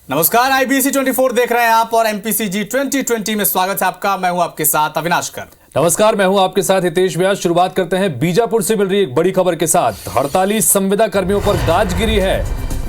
नमस्कार, IBC 24 देख रहे हैं आप और MPCG 2020 में स्वागत है आपका। मैं हूं आपके साथ अविनाश कर। नमस्कार, मैं हूं आपके साथ हितेश व्यास। शुरुआत करते हैं बीजापुर से मिल रही एक बड़ी खबर के साथ। हड़ताली संविदा कर्मियों पर गाज गिरी है।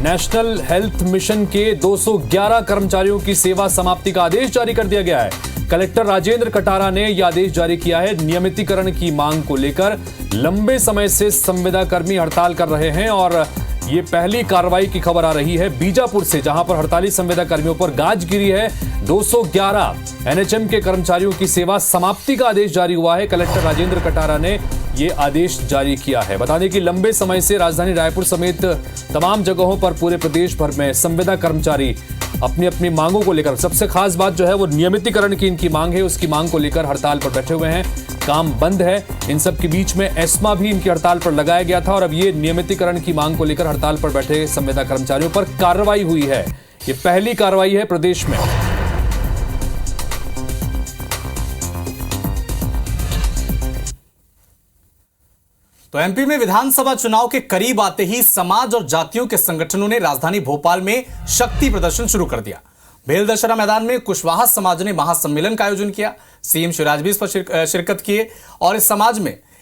नेशनल हेल्थ मिशन के 211 कर्मचारियों की सेवा समाप्ति का आदेश जारी कर दिया गया है। कलेक्टर राजेंद्र कटारा ने यह आदेश जारी किया है। नियमितीकरण की मांग को लेकर लंबे समय से संविदा कर्मी हड़ताल कर रहे हैं और ये पहली कार्रवाई की खबर आ रही है बीजापुर से, जहां पर हड़ताली संविदा कर्मियों पर गाज गिरी है। 211 NHM के कर्मचारियों की सेवा समाप्ति का आदेश जारी हुआ है। कलेक्टर राजेंद्र कटारा ने ये आदेश जारी किया है। बता दें कि लंबे समय से राजधानी रायपुर समेत तमाम जगहों पर पूरे प्रदेश भर में संविदा कर्मचारी अपनी अपनी मांगों को लेकर, सबसे खास बात जो है वो नियमितीकरण की इनकी मांग है, उसकी मांग को लेकर हड़ताल पर बैठे हुए हैं। काम बंद है। इन सब के बीच में एस्मा भी इनकी हड़ताल पर लगाया गया था और अब ये नियमितीकरण की मांग को लेकर हड़ताल पर बैठे संविदा कर्मचारियों पर कार्रवाई हुई है। ये पहली कार्रवाई है प्रदेश में। तो MP में विधानसभा चुनाव के करीब आते ही समाज और जातियों के संगठनों ने राजधानी भोपाल में शक्ति प्रदर्शन शुरू कर दिया। भेल दशहरा मैदान में कुशवाहा समाज ने महासम्मेलन का आयोजन किया। CM शिवराज भी इस पर शिरकत किए और इस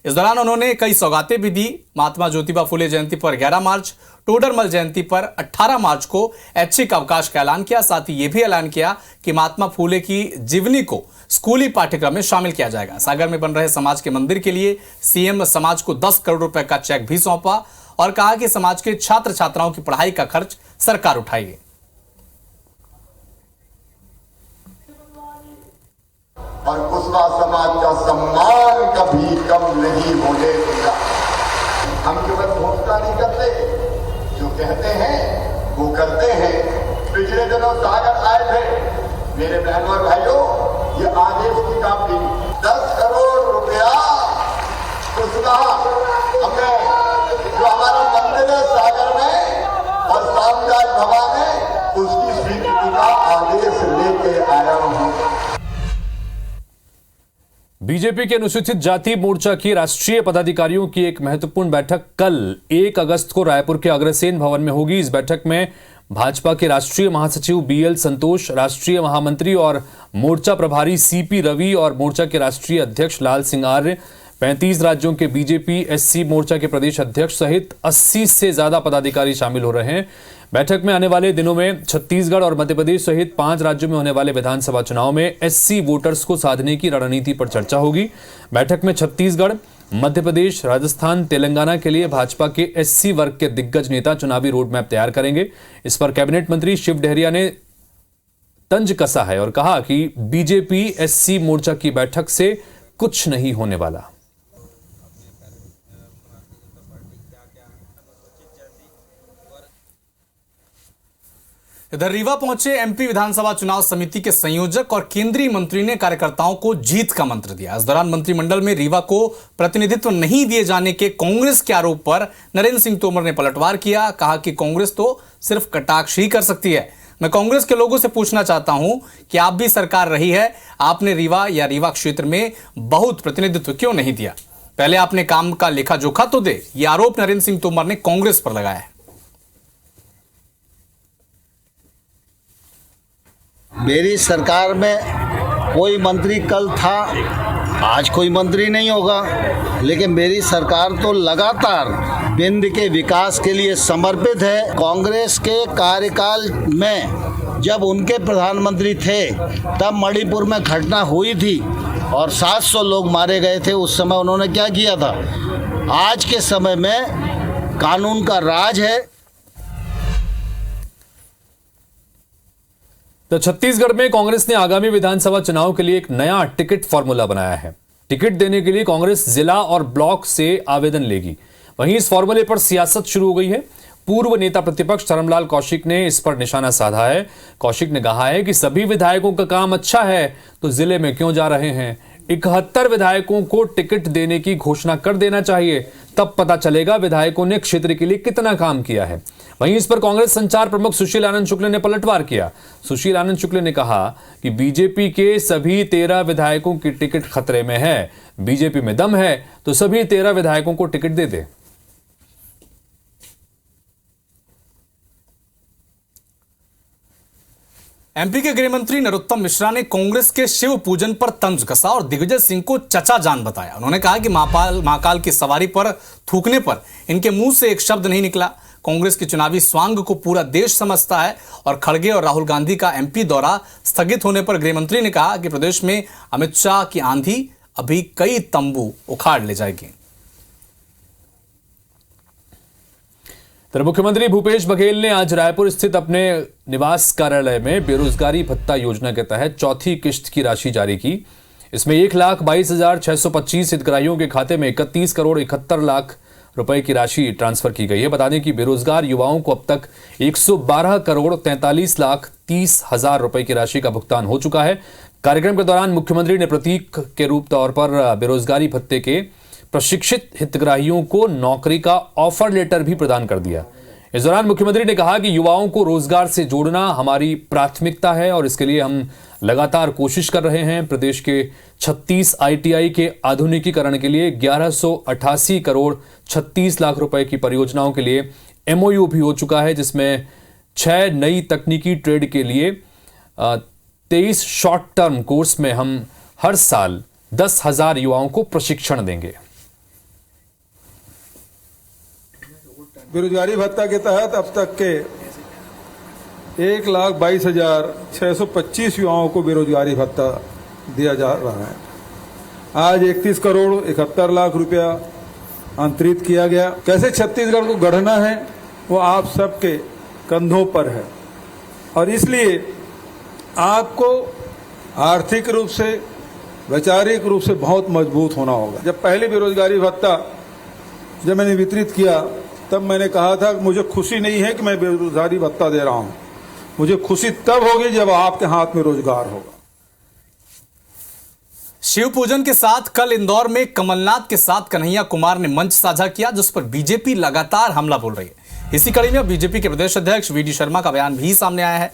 दौरान उन्होंने कई सौगातें भी दी। महात्मा ज्योतिबा फुले जयंती पर 11 मार्च, टोडरमल जयंती पर 18 मार्च को ऐच्छिक अवकाश का ऐलान किया। साथ ही यह भी ऐलान किया कि महात्मा फुले की जीवनी को स्कूली पाठ्यक्रम में शामिल किया जाएगा। सागर में बन रहे समाज के मंदिर के लिए CM समाज को 10 करोड़ रुपए का चेक भी सौंपा और कहा कि समाज के छात्र छात्राओं की पढ़ाई का खर्च सरकार उठाएगी। और कुशवाहा समाज का सम्मान कभी कम नहीं होने देगा। हम केवल घोषणा नहीं करते, जो कहते हैं वो करते हैं। पिछले दिनों सागर आए थे मेरे बहनों और भाइयों, ये आदेश की काफी 10 करोड़ रुपया कुशवाहा हमने, जो हमारा मंदिर है सागर में और साम्राज्य भवन में, उसकी स्वीकृति का आदेश लेके आया हूं। बीजेपी के अनुसूचित जाति मोर्चा की राष्ट्रीय पदाधिकारियों की एक महत्वपूर्ण बैठक कल 1 अगस्त को रायपुर के अग्रसेन भवन में होगी। इस बैठक में भाजपा के राष्ट्रीय महासचिव BL संतोष, राष्ट्रीय महामंत्री और मोर्चा प्रभारी CP रवि और मोर्चा के राष्ट्रीय अध्यक्ष लाल सिंह आर्य, 35 राज्यों के बीजेपी SC मोर्चा के प्रदेश अध्यक्ष सहित 80 से ज्यादा पदाधिकारी शामिल हो रहे हैं। बैठक में आने वाले दिनों में छत्तीसगढ़ और मध्य प्रदेश सहित 5 राज्यों में होने वाले विधानसभा चुनाव में SC वोटर्स को साधने की रणनीति पर चर्चा होगी। बैठक में छत्तीसगढ़, मध्य प्रदेश, राजस्थान, तेलंगाना के लिए भाजपा के SC वर्ग के दिग्गज नेता चुनावी रोड मैप तैयार करेंगे। इस पर कैबिनेट मंत्री शिव डहरिया ने तंज कसा है और कहा कि बीजेपी SC मोर्चा की बैठक से कुछ नहीं होने वाला। इधर रीवा पहुंचे MP विधानसभा चुनाव समिति के संयोजक और केंद्रीय मंत्री ने कार्यकर्ताओं को जीत का मंत्र दिया। इस दौरान मंत्रिमंडल में रीवा को प्रतिनिधित्व नहीं दिए जाने के कांग्रेस के आरोप पर नरेंद्र सिंह तोमर ने पलटवार किया। कहा कि कांग्रेस तो सिर्फ कटाक्ष ही कर सकती है। मैं कांग्रेस के लोगों से पूछना चाहता हूं कि आप भी सरकार रही है, आपने रीवा या रीवा क्षेत्र में बहुत प्रतिनिधित्व क्यों नहीं दिया? पहले आपने काम का लेखा जोखा तो दे। यह आरोप नरेंद्र सिंह तोमर ने कांग्रेस पर लगाया है। मेरी सरकार में कोई मंत्री कल था, आज कोई मंत्री नहीं होगा, लेकिन मेरी सरकार तो लगातार विंध्य के विकास के लिए समर्पित है। कांग्रेस के कार्यकाल में जब उनके प्रधानमंत्री थे तब मणिपुर में घटना हुई थी और 700 लोग मारे गए थे। उस समय उन्होंने क्या किया था? आज के समय में कानून का राज है। तो छत्तीसगढ़ में कांग्रेस ने आगामी विधानसभा चुनाव के लिए एक नया टिकट फॉर्मूला बनाया है। टिकट देने के लिए कांग्रेस जिला और ब्लॉक से आवेदन लेगी। वहीं इस फॉर्मूले पर सियासत शुरू हो गई है। पूर्व नेता प्रतिपक्ष धर्मलाल कौशिक ने इस पर निशाना साधा है। कौशिक ने कहा है कि सभी विधायकों का काम अच्छा है तो जिले में क्यों जा रहे हैं? 71 विधायकों को टिकट देने की घोषणा कर देना चाहिए, तब पता चलेगा विधायकों ने क्षेत्र के लिए कितना काम किया है। वहीं इस पर कांग्रेस संचार प्रमुख सुशील आनंद शुक्ल ने पलटवार किया। सुशील आनंद शुक्ल ने कहा कि बीजेपी के सभी 13 विधायकों की टिकट खतरे में है। बीजेपी में दम है तो सभी 13 विधायकों को टिकट दे दे। एमपी के गृह मंत्री नरोत्तम मिश्रा ने कांग्रेस के शिव पूजन पर तंज कसा और दिग्विजय सिंह को चचा जान बताया। उन्होंने कहा कि महाकाल की सवारी पर थूकने पर इनके मुंह से एक शब्द नहीं निकला। कांग्रेस की चुनावी स्वांग को पूरा देश समझता है और खड़गे और राहुल गांधी का एमपी दौरा स्थगित होने पर गृह मंत्री ने कहा कि प्रदेश में अमित शाह की आंधी अभी कई तंबू उखाड़ ले जाएगी। तो मुख्यमंत्री भूपेश बघेल ने आज रायपुर स्थित अपने निवास कार्यालय में बेरोजगारी भत्ता योजना के तहत चौथी किश्त की राशि जारी की। इसमें 1,22,625 हितग्राहियों के खाते में 31 करोड़ 71 लाख रुपए की राशि ट्रांसफर की गई है। बता दें कि बेरोजगार युवाओं को अब तक 112 करोड़ 43 लाख 30 हजार रुपए की राशि का भुगतान हो चुका है। कार्यक्रम के दौरान मुख्यमंत्री ने प्रतीक के रूप तौर पर बेरोजगारी भत्ते के प्रशिक्षित हितग्राहियों को नौकरी का ऑफर लेटर भी प्रदान कर दिया। इस दौरान मुख्यमंत्री ने कहा कि युवाओं को रोजगार से जोड़ना हमारी प्राथमिकता है और इसके लिए हम लगातार कोशिश कर रहे हैं। प्रदेश के 36 आईटीआई के आधुनिकीकरण के लिए 1188 करोड़ 36 लाख रुपए की परियोजनाओं के लिए एमओयू भी हो चुका है, जिसमें 6 नई तकनीकी ट्रेड के लिए 23 शॉर्ट टर्म कोर्स में हम हर साल 10,000 युवाओं को प्रशिक्षण देंगे। बेरोजगारी भत्ता के तहत अब तक के 1,22,625 युवाओं को बेरोजगारी भत्ता दिया जा रहा है। आज 31 करोड़ 71 लाख रुपया अंतरित किया गया। कैसे छत्तीसगढ़ को गढ़ना है वो आप सबके कंधों पर है और इसलिए आपको आर्थिक रूप से वैचारिक रूप से बहुत मजबूत होना होगा। जब पहले बेरोजगारी भत्ता जब मैंने वितरित किया तब मैंने कहा था कि मुझे खुशी नहीं है कि मैं बेरोजगारी भत्ता दे रहा हूं, मुझे खुशी तब होगी जब आपके हाथ में रोजगार होगा। शिव पूजन के साथ कल इंदौर में कमलनाथ के साथ कन्हैया कुमार ने मंच साझा किया, जिस पर बीजेपी लगातार हमला बोल रही है। इसी कड़ी में बीजेपी के प्रदेश अध्यक्ष वीडी शर्मा का बयान भी सामने आया है।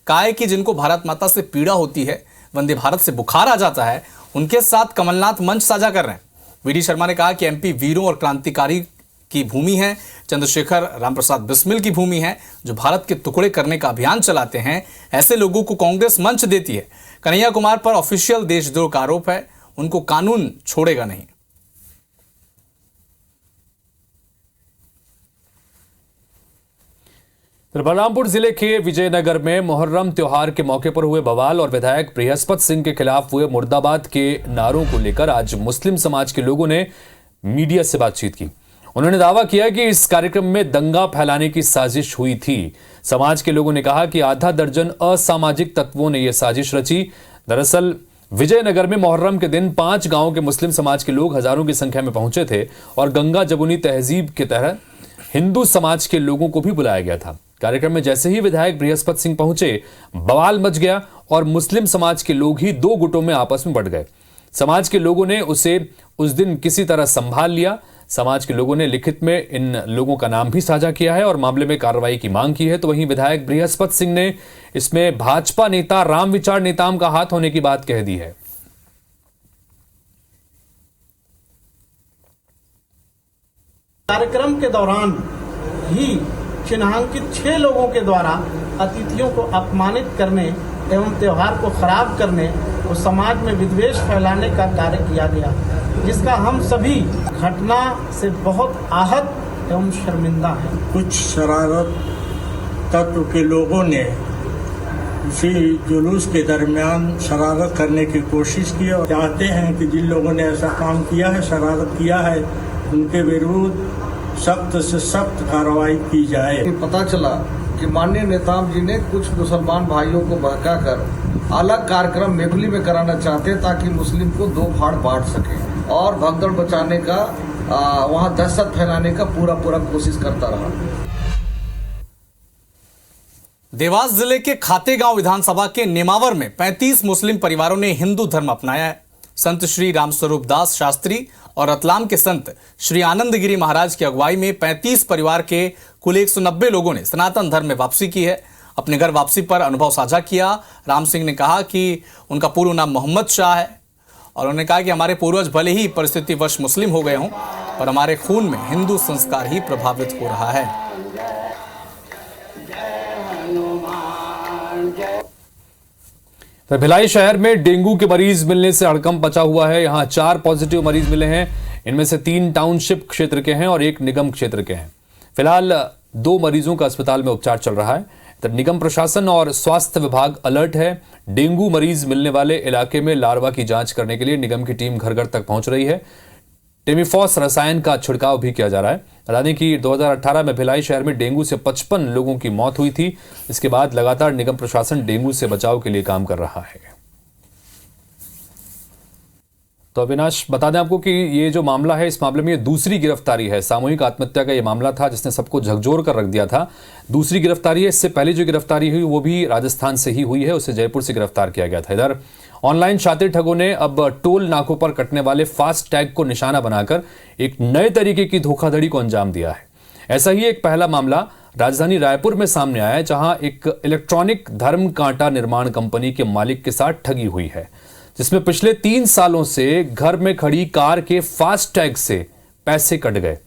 कहा है कि जिनको भारत माता से पीड़ा होती है, वंदे भारत से बुखार आ जाता है, उनके साथ कमलनाथ मंच साझा कर रहे हैं। वीडी शर्मा ने कहा कि एमपी वीरों और क्रांतिकारी की भूमि है, चंद्रशेखर रामप्रसाद बिस्मिल की भूमि है, जो भारत के टुकड़े करने का अभियान चलाते हैं। ऐसे लोगों को कांग्रेस मंच देती है। कन्हैया कुमार पर ऑफिशियल देशद्रोह का आरोप है, उनको कानून छोड़ेगा नहीं। बलरामपुर जिले के विजयनगर में मुहर्रम त्योहार के मौके पर हुए बवाल और विधायक बृहस्पति सिंह के खिलाफ हुए मुर्दाबाद के नारों को लेकर आज मुस्लिम समाज के लोगों ने मीडिया से बातचीत की। उन्होंने दावा किया कि इस कार्यक्रम में दंगा फैलाने की साजिश हुई थी। समाज के लोगों ने कहा कि आधा दर्जन असामाजिक तत्वों ने यह साजिश रची। दरअसल विजयनगर में मुहर्रम के दिन 5 गांवों के मुस्लिम समाज के लोग हजारों की संख्या में पहुंचे थे और गंगा जमुनी तहजीब के तहत हिंदू समाज के लोगों को भी बुलाया गया था। कार्यक्रम में जैसे ही विधायक बृहस्पति सिंह पहुंचे, बवाल मच गया और मुस्लिम समाज के लोग ही 2 गुटों में आपस में बढ़ गए। समाज के लोगों ने उसे उस दिन किसी तरह संभाल लिया। समाज के लोगों ने लिखित में इन लोगों का नाम भी साझा किया है और मामले में कार्रवाई की मांग की है। तो वहीं विधायक बृहस्पति सिंह ने इसमें भाजपा नेता रामविचार नेताम का हाथ होने की बात कह दी है। कार्यक्रम के दौरान ही चिन्हांकित 6 लोगों के द्वारा अतिथियों को अपमानित करने एवं त्योहार को खराब करने और समाज में विद्वेष फैलाने का कार्य किया गया, जिसका हम सभी घटना से बहुत आहत एवं शर्मिंदा हैं। कुछ शरारत तत्व के लोगों ने इसी जुलूस के दरमियान शरारत करने की कोशिश की और चाहते हैं कि जिन लोगों ने ऐसा काम किया है, शरारत किया है, उनके विरुद्ध सख्त से सख्त कार्रवाई की जाए। पता चला कि माननीय नेताम जी ने कुछ मुसलमान भाइयों को बहकाकर अलग कार्यक्रम मेघुली में कराना चाहते ताकि मुस्लिम को 2 फाड़ बांट सके और भगदड़ बचाने का वहां दहशत फैलाने का पूरा कोशिश करता रहा। देवास जिले के खातेगांव विधानसभा के नेमावर में 35 मुस्लिम परिवारों ने हिंदू धर्म अपनाया है। संत श्री रामस्वरूप दास शास्त्री और रतलाम के संत श्री आनंद गिरी महाराज की अगुवाई में 35 परिवार के कुल 190 लोगों ने सनातन धर्म में वापसी की है। अपने घर वापसी पर अनुभव साझा किया। राम सिंह ने कहा कि उनका पूर्ण नाम मोहम्मद शाह है और उन्होंने कहा कि हमारे पूर्वज भले ही परिस्थितिवश मुस्लिम हो गए हों, पर हमारे खून में हिंदू संस्कार ही प्रभावित हो रहा है। तो भिलाई शहर में डेंगू के मरीज मिलने से हड़कंप मचा हुआ है। यहां 4 पॉजिटिव मरीज मिले हैं। इनमें से 3 टाउनशिप क्षेत्र के हैं और 1 निगम क्षेत्र के हैं। फिलहाल 2 मरीजों का अस्पताल में उपचार चल रहा है। तो निगम प्रशासन और स्वास्थ्य विभाग अलर्ट है। डेंगू मरीज मिलने वाले इलाके में लार्वा की जांच करने के लिए निगम की टीम घर घर तक पहुंच रही है। टेमीफॉस रसायन का छिड़काव भी किया जा रहा है। बता दें कि 2018 में भिलाई शहर में डेंगू से 55 लोगों की मौत हुई थी। इसके बाद लगातार निगम प्रशासन डेंगू से बचाव के लिए काम कर रहा है। तो अविनाश, बता दें आपको कि ये जो मामला है, इस मामले में ये दूसरी गिरफ्तारी है। सामूहिक आत्महत्या का ये मामला था जिसने सबको झकझोर कर रख दिया था। दूसरी गिरफ्तारी है। इससे पहले जो गिरफ्तारी हुई वो भी राजस्थान से ही हुई है। उसे जयपुर से गिरफ्तार किया गया था। इधर ऑनलाइन शातिर ठगों ने अब टोल नाकों पर कटने वाले फास्ट टैग को निशाना बनाकर एक नए तरीके की धोखाधड़ी को अंजाम दिया है। ऐसा ही एक पहला मामला राजधानी रायपुर में सामने आया है, जहां एक इलेक्ट्रॉनिक धर्म कांटा निर्माण कंपनी के मालिक के साथ ठगी हुई है, जिसमें पिछले 3 सालों से घर में खड़ी कार के फास्ट टैग से पैसे कट गए।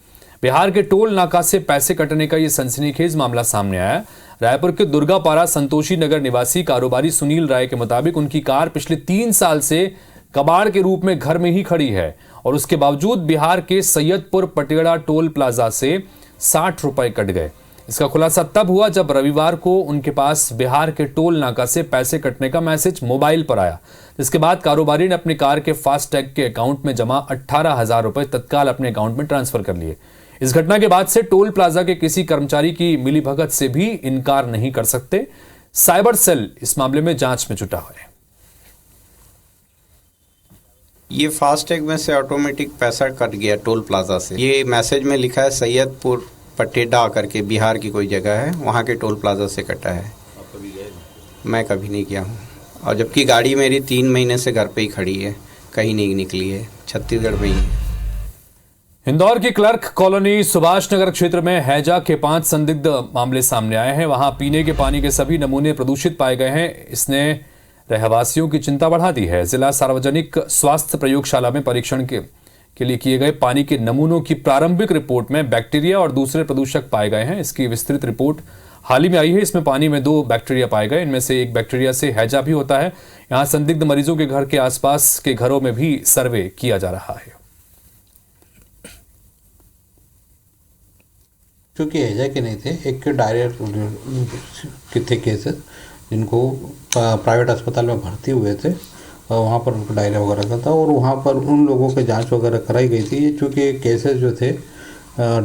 बिहार के टोल नाका से पैसे कटने का यह सनसनीखेज मामला सामने आया। रायपुर के दुर्गापारा संतोषी नगर निवासी कारोबारी सुनील राय के मुताबिक उनकी कार पिछले 3 साल से कबाड़ के रूप में घर में ही खड़ी है और उसके बावजूद बिहार के सैयदपुर पटेड़ा टोल प्लाजा से 60 रुपए कट गए। इसका खुलासा तब हुआ जब रविवार को उनके पास बिहार के टोल नाका से पैसे कटने का मैसेज मोबाइल पर आया। इसके बाद कारोबारी ने अपनी कार के फास्ट टैग के अकाउंट में जमा 18,000 रुपए तत्काल अपने अकाउंट में ट्रांसफर कर लिए। इस घटना के बाद से टोल प्लाजा के किसी कर्मचारी की मिलीभगत से भी इनकार नहीं कर सकते। साइबर सेल इस मामले में जांच में जुटा है। ये फास्टैग में से ऑटोमेटिक पैसा कट गया टोल प्लाजा से। ये मैसेज में लिखा है सैयदपुर पटेड़ा करके, बिहार की कोई जगह है, वहाँ के टोल प्लाजा से कटा है। मैं कभी नहीं किया हूँ, और जबकि गाड़ी मेरी 3 महीने से घर पे ही खड़ी है, कहीं नहीं निकली है, छत्तीसगढ़ में ही है। इंदौर की क्लर्क कॉलोनी सुभाष नगर क्षेत्र में हैजा के 5 संदिग्ध मामले सामने आए हैं। वहां पीने के पानी के सभी नमूने प्रदूषित पाए गए हैं। इसने रहवासियों की चिंता बढ़ा दी है। जिला सार्वजनिक स्वास्थ्य प्रयोगशाला में परीक्षण के लिए किए गए पानी के नमूनों की प्रारंभिक रिपोर्ट में बैक्टीरिया और दूसरे प्रदूषक पाए गए हैं। इसकी विस्तृत रिपोर्ट हाल ही में आई है। इसमें पानी में 2 बैक्टीरिया पाए गए। इनमें से एक बैक्टीरिया से हैजा भी होता है। यहाँ संदिग्ध मरीजों के घर के आसपास के घरों में भी सर्वे किया जा रहा है। क्योंकि हैजा के नहीं थे, एक डायरिया के थे केसेस जिनको प्राइवेट अस्पताल में भर्ती हुए थे और वहाँ पर उनको डायरिया वगैरह का था और वहाँ पर उन लोगों के जांच वगैरह कराई गई थी। चूँकि केसेस जो थे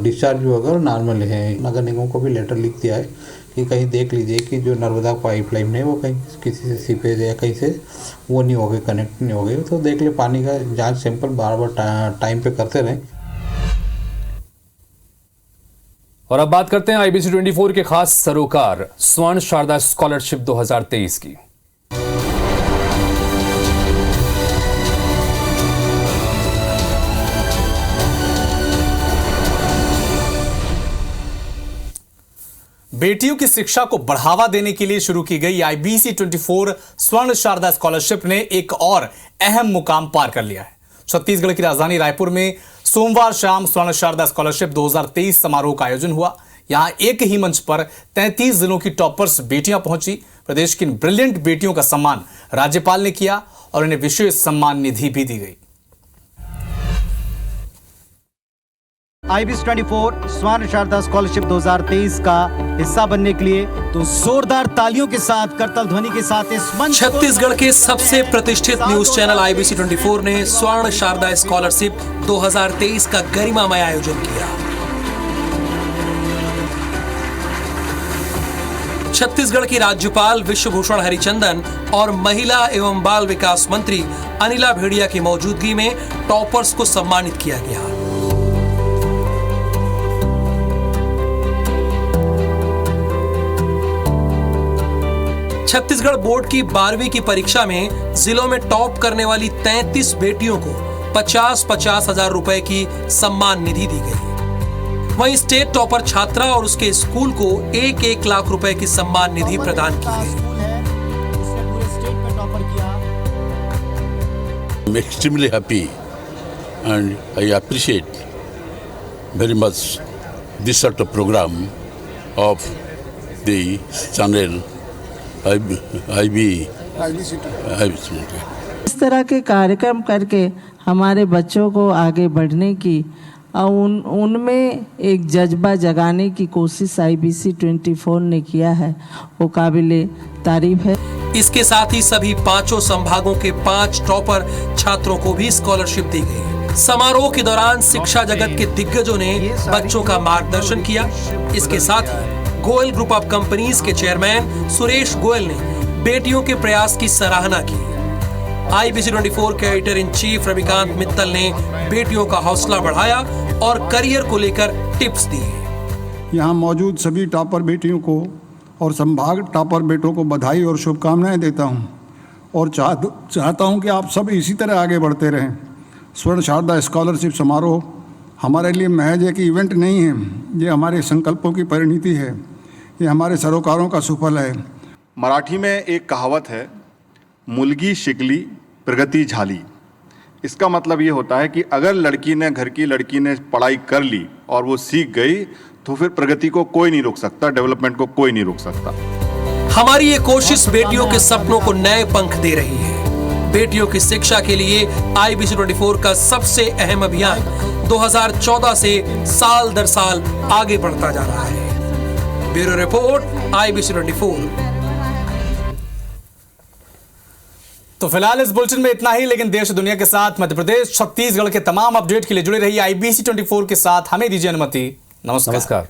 डिस्चार्ज वगैरह नॉर्मल है। नगर निगम को भी लेटर लिख दिया है कि कहीं देख लीजिए कि जो नर्मदा पाइपलाइन है वो कहीं किसी से सीपेज या कहीं से वो नहीं हो गए, कनेक्ट नहीं हो गए, तो देख ले पानी का जाँच सैंपल बार बार टाइम पर करते रहें। और अब बात करते हैं IBC 24 के खास सरोकार स्वर्ण शारदा स्कॉलरशिप 2023 की। बेटियों की शिक्षा को बढ़ावा देने के लिए शुरू की गई IBC 24 स्वर्ण शारदा स्कॉलरशिप ने एक और अहम मुकाम पार कर लिया है। छत्तीसगढ़ की राजधानी रायपुर में सोमवार शाम स्वर्ण शारदा स्कॉलरशिप 2023 समारोह का आयोजन हुआ। यहां एक ही मंच पर 33 जिलों की टॉपर्स बेटियां पहुंची। प्रदेश की इन ब्रिलियंट बेटियों का सम्मान राज्यपाल ने किया और उन्हें विशेष सम्मान निधि भी दी गई। IBC 24 स्वर्ण शारदा स्कॉलरशिप 2023 का हिस्सा बनने के लिए तो जोरदार तालियों के साथ, करतल ध्वनि के साथ इस मंच छत्तीसगढ़ के सबसे प्रतिष्ठित न्यूज चैनल IBC 24 ने स्वर्ण शारदा स्कॉलरशिप 2023 का गरिमामय आयोजन किया। छत्तीसगढ़ की राज्यपाल विश्वभूषण हरिचंदन और महिला एवं बाल विकास मंत्री अनिला भेड़िया की मौजूदगी में टॉपर्स को सम्मानित किया गया। छत्तीसगढ़ बोर्ड की 12वीं की परीक्षा में जिलों में टॉप करने वाली 33 बेटियों को 50-50 हजार रुपए की सम्मान निधि दी गई। वहीं स्टेट टॉपर छात्रा और उसके स्कूल को 1-1 लाख रुपए की सम्मान निधि प्रदान की गई। I'm extremely happy and I appreciate very much this sort of program of the channel IB IBC में। इस तरह के कार्यक्रम करके हमारे बच्चों को आगे बढ़ने की और उनमें एक जज्बा जगाने की कोशिश IBC 24 ने किया है, वो काबिले तारीफ है। इसके साथ ही सभी 5 संभागों के 5 टॉपर छात्रों को भी स्कॉलरशिप दी गई। समारोह के दौरान शिक्षा जगत के दिग्गजों ने बच्चों का मार्गदर्शन किया। इसके साथ ही गोयल ग्रुप ऑफ कंपनीज के चेयरमैन सुरेश गोयल ने बेटियों के प्रयास की सराहना की। IBC 24 के editor in chief Ravikant Mittal ने बेटियों का हौसला बढ़ाया और करियर को लेकर टिप्स दिए। यहाँ मौजूद सभी टॉपर बेटियों को और संभाग टॉपर बेटों को बधाई और शुभकामनाएं देता हूँ और चाहता हूँ कि आप सब इसी तरह आगे बढ़ते रहें। स्वर्ण शारदा स्कॉलरशिप समारोह हमारे लिए महज एक इवेंट नहीं है, ये हमारे संकल्पों की परिणति है, ये हमारे सरोकारों का सुफल है। मराठी में एक कहावत है, मुलगी शिकली प्रगति झाली। इसका मतलब ये होता है कि अगर घर की लड़की ने पढ़ाई कर ली और वो सीख गई तो फिर प्रगति को कोई नहीं रोक सकता, डेवलपमेंट को कोई नहीं रोक सकता। हमारी ये कोशिश बेटियों के सपनों को नए पंख दे रही है। बेटियों की शिक्षा के लिए IBC 24 का सबसे अहम अभियान 2014 से साल दर साल आगे बढ़ता जा रहा है। Bureau report IBC 24। तो फिलहाल इस बुलेटिन में इतना ही, लेकिन देश दुनिया के साथ मध्य प्रदेश छत्तीसगढ़ के तमाम अपडेट के लिए जुड़े रहिए IBC 24 के साथ। हमें दीजिए अनुमति। नमस्कार।